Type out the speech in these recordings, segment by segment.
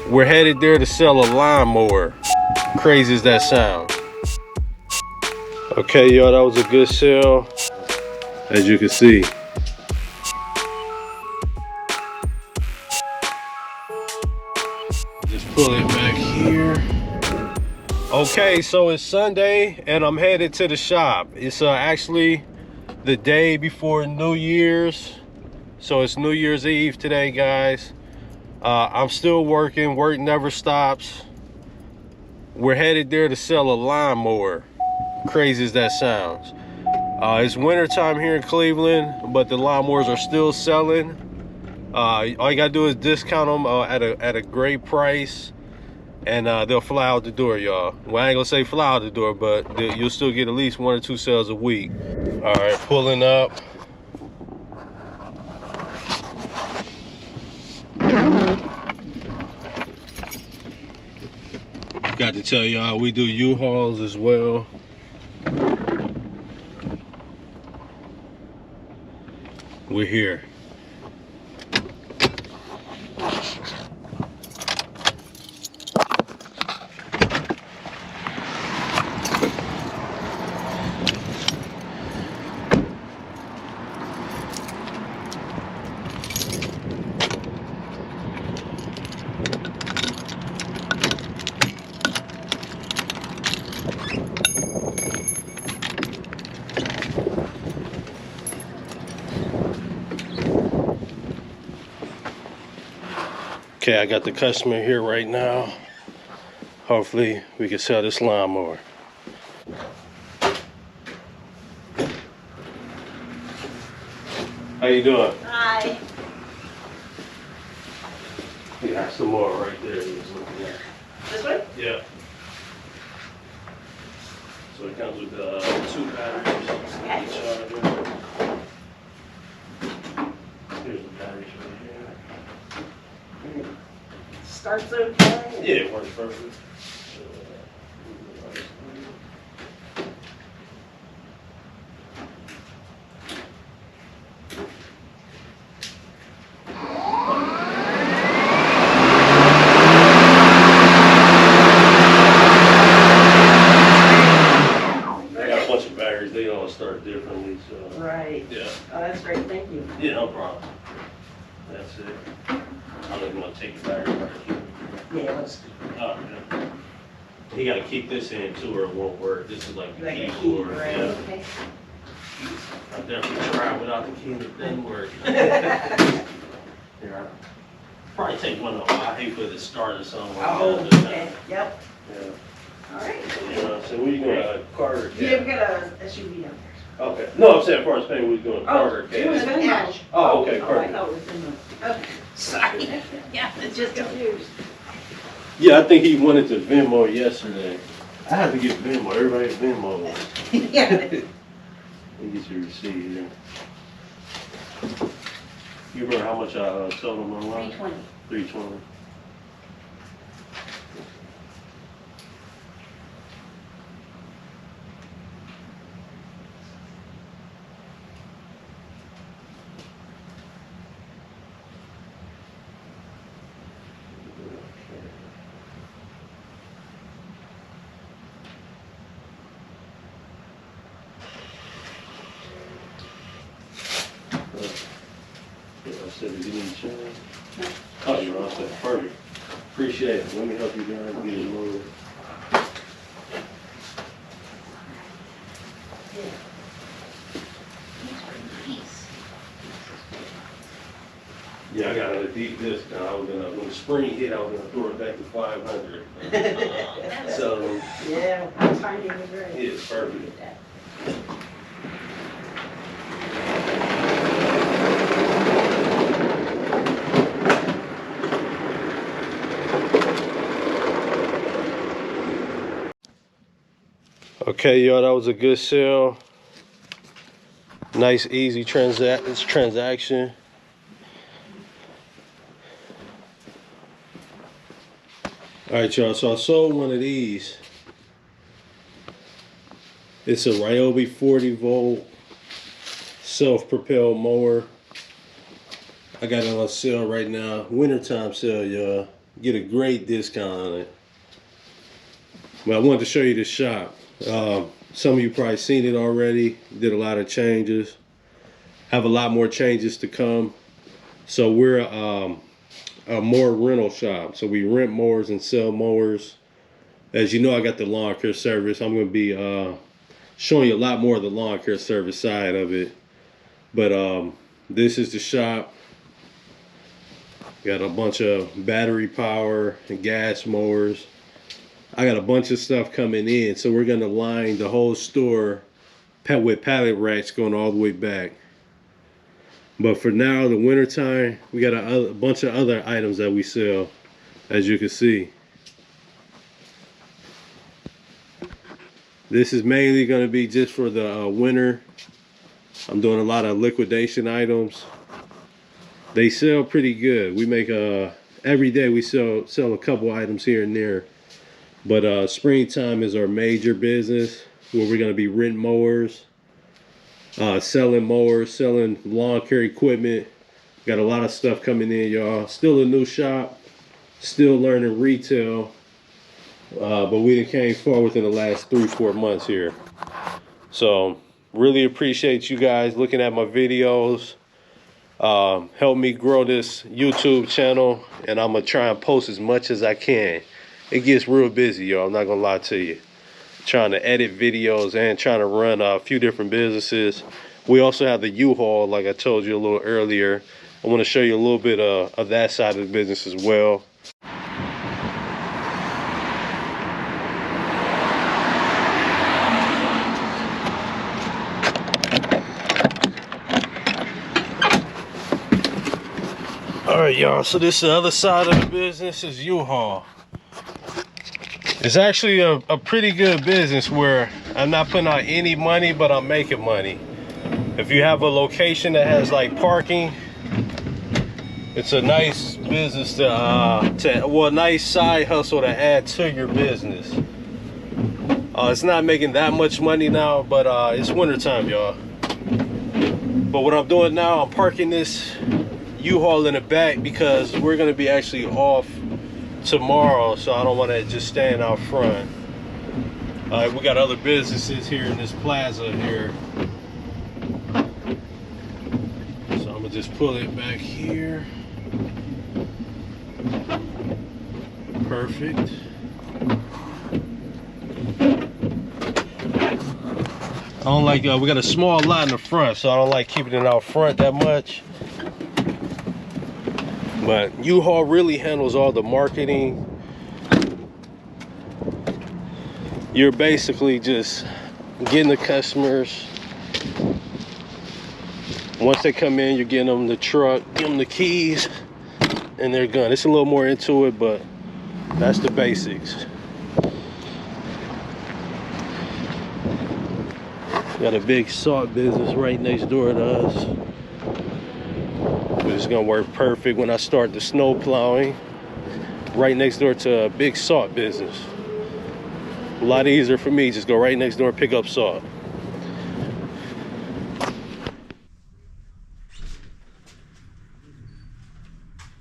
We're headed there to sell a lawn mower. Crazy as that sounds. Okay, y'all, that was a good sale. As you can see. Just pull it back here. Okay, so it's Sunday and I'm headed to the shop. It's actually the day before New Year's. So it's New Year's Eve today, guys. I'm still working, work never stops. We're headed there to sell a lawn mower. Crazy as that sounds. It's winter time here in Cleveland, but the lawnmowers are still selling. All you gotta do is discount them at a great price, and they'll fly out the door, y'all. Well, I ain't gonna say fly out the door, but you'll still get at least 1 or 2 sales a week. All right, pulling up. Got to tell y'all, we do U-Hauls as well. We're here. Okay, I got the customer here right now. Hopefully we can sell this lawnmower. How you doing? Hi. We got some more right there. He was looking at. This way? Yeah. So it comes with 2 batteries. Okay. Charger. Here's the batteries right here. Starts okay? Yeah, it works perfect. I got a bunch of batteries. They all start differently, so. Right. Yeah. Oh, that's great. Thank you. Yeah, no problem. That's it. I don't even want to take the battery right here. Yeah, let's Oh, yeah. You gotta keep this in too or it won't work. This is like the like a key, keyboard. right? Yeah. Okay. I definitely tried without the key and it didn't work. Yeah. Probably take one of them. I hate for it to start or something. Oh, Like that. okay. Yep. Yeah. All right. So where you going? Carter? Yeah, we got a SUV down there. Okay. No, I'm saying as far as paying, we going Carter. It was Venmo. Oh, okay, Oh, I Carter. thought it was Venmo. Okay. Sorry. Yeah, it's just confused. Yeah, I think he wanted to Venmo yesterday. I had to get Venmo. Everybody has Venmo. Yeah. Let me get your receipt here. You remember how much I sold them online? 320. 320. I said, do you need change? No. Oh, you're all set. Perfect. Appreciate it. Let me help you guys get it loaded. Yeah, I got a deep discount. I was gonna, when the spring hit, I was gonna throw it back to 500. So, Yeah, timing was great. it's perfect. Okay, y'all, that was a good sale. Nice, easy transaction. All right, y'all, so I sold one of these. It's a Ryobi 40 volt self-propelled mower. I got it on sale right now, wintertime sale, y'all. get a great discount on it. But I wanted to show you the shop. Some of you probably seen it already. Did a lot of changes. Have a lot more changes to come. So we're a more rental shop. So we rent mowers and sell mowers. As you know, I got the lawn care service. I'm going to be showing you a lot more of the lawn care service side of it. But this is the shop. Got a bunch of battery power and gas mowers. I got a bunch of stuff coming in, so we're gonna line the whole store with pallet racks going all the way back. But for now, the winter time, we got a bunch of other items that we sell, as you can see. This is mainly gonna be just for the winter. I'm doing a lot of liquidation items. They sell pretty good. We make every day we sell a couple items here and there. But springtime is our major business, where we're gonna be renting mowers, selling lawn care equipment. Got a lot of stuff coming in, y'all. Still a new shop, still learning retail, but we done came far within the last 3-4 months here. So really appreciate you guys looking at my videos. Help me grow this YouTube channel, and I'm gonna try and post as much as I can. It gets real busy, y'all. I'm not gonna lie to you. Trying to edit videos and trying to run a few different businesses. We also have the UHaul, like I told you a little earlier. I want to show you a little bit of that side of the business as well. All right, y'all, so this is the other side of the business, is UHaul. It's actually a pretty good business where I'm not putting out any money, but I'm making money. If you have a location that has like parking, it's a nice business well, a nice side hustle to add to your business. It's not making that much money now, but it's wintertime, y'all. But what I'm doing now, I'm parking this U-Haul in the back because we're gonna be actually off tomorrow, so I don't want to just stand out front. We got other businesses here in this plaza here, so I'm gonna just pull it back here. Perfect. I don't like, we got a small lot in the front, so I don't like keeping it out front that much. But U-Haul really handles all the marketing. You're basically just getting the customers. Once they come in, you're getting them the truck, give them the keys, and they're gone. It's a little more into it, but that's the basics. Got a big salt business right next door to us. It's gonna work perfect when I start the snow plowing. Right next door to a big salt business. A lot easier for me, just go right next door and pick up salt.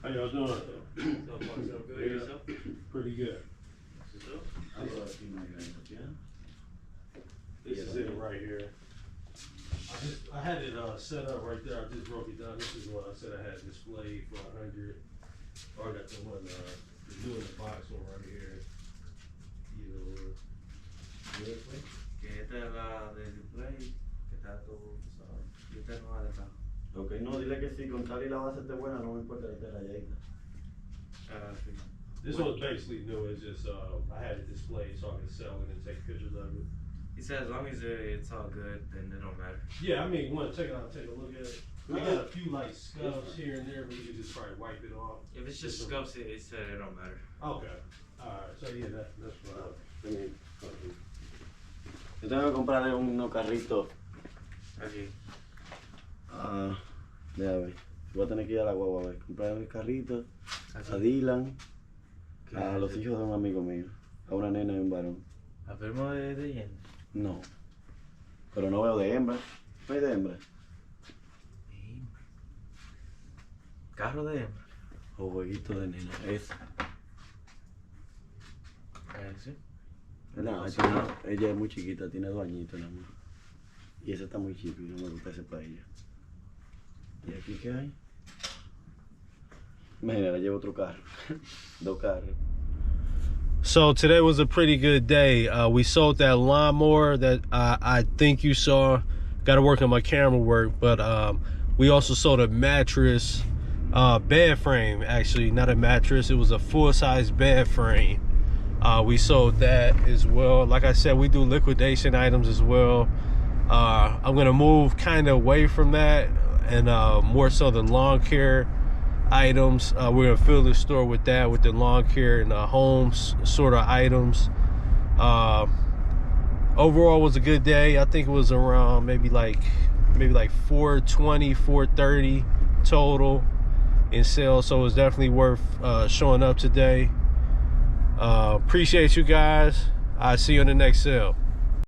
How y'all doing? Pretty good. This is it right here. I had it set up right there. I just broke it down. This is what I said I had displayed for 100. Or I got the one, the new in the box one right here. Either one. Que esta es la de display, que está todo usado. Y esta no va de acá. Ok, no, dile que si con tal y la base esté buena, no me importa que esté rayadita. Sí. This one's basically new. It's just I had it displayed so I could sell it and take pictures of it. He said as long as it's all good, then it don't matter. Yeah, I mean, you want to check it out, take a look at it. We got a few like scuffs here and there, but you can just probably wipe it off. If it's just scuffs, he said it don't matter. Okay. Alright, so yeah, that's fine. Yo tengo que comprarle unos carritos. Aquí. Déjame ver. Voy a tener que ir a la guagua a ver. Comprarle un carrito a Dylan, a los hijos de un amigo mío, a una nena y un varón. ¿Afirmo de lleno? No. Pero no veo de hembra. ¿No hay de hembra? Carro de hembra. O jueguito de nena. Ese. sí. No, ella es muy chiquita, tiene 2 añitos nada más. Y esa está muy chica y no me gusta ese para ella. ¿Y aquí qué hay? Imagínate, llevo otro carro. 2 carros. So today was a pretty good day. We sold that lawnmower that I think you saw. Got to work on my camera work, but we also sold a mattress, bed frame. Actually, not a mattress. It was a full-size bed frame. We sold that as well. Like I said, we do liquidation items as well. I'm gonna move kind of away from that and more so the lawn care items. We're gonna fill the store with that, with the lawn care and home sort of items. Overall was a good day. I think it was around maybe like 420, 430 total in sales. So it was definitely worth showing up today. Appreciate you guys. I'll see you on the next sale.